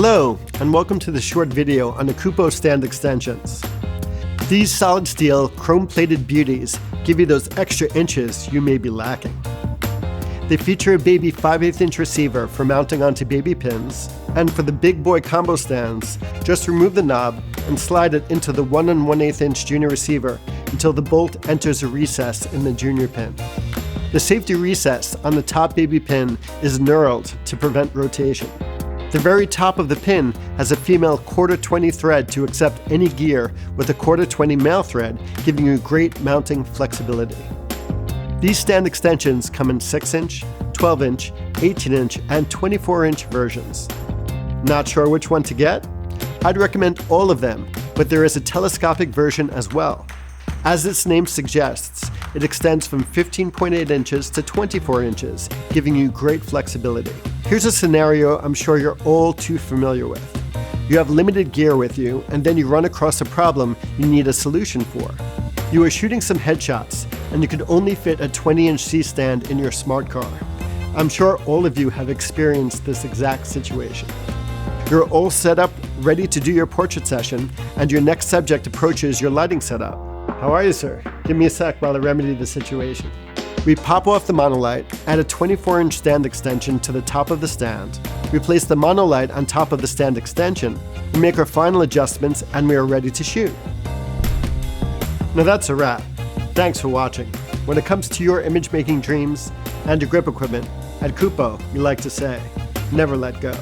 Hello, and welcome to this short video on the Kupo Stand Extensions. These solid steel, chrome-plated beauties give you those extra inches you may be lacking. They feature a baby 5/8" receiver for mounting onto baby pins, and for the big boy combo stands, just remove the knob and slide it into the 1 1/8" junior receiver until the bolt enters a recess in the junior pin. The safety recess on the top baby pin is knurled to prevent rotation. The very top of the pin has a female 1/4-20 thread to accept any gear with a 1/4-20 male thread, giving you great mounting flexibility. These stand extensions come in 6-inch, 12-inch, 18-inch, and 24-inch versions. Not sure which one to get? I'd recommend all of them, but there is a telescopic version as well. As its name suggests, it extends from 15.8 inches to 24 inches, giving you great flexibility. Here's a scenario I'm sure you're all too familiar with. You have limited gear with you, and then you run across a problem you need a solution for. You are shooting some headshots, and you can only fit a 20-inch C-stand in your smart car. I'm sure all of you have experienced this exact situation. You're all set up, ready to do your portrait session, and your next subject approaches your lighting setup. How are you, sir? Give me a sec while I remedy the situation. We pop off the monolight, add a 24-inch stand extension to the top of the stand, we place the monolight on top of the stand extension, we make our final adjustments, and we are ready to shoot. Now that's a wrap. Thanks for watching. When it comes to your image-making dreams and your grip equipment, at Kupo, we like to say, never let go.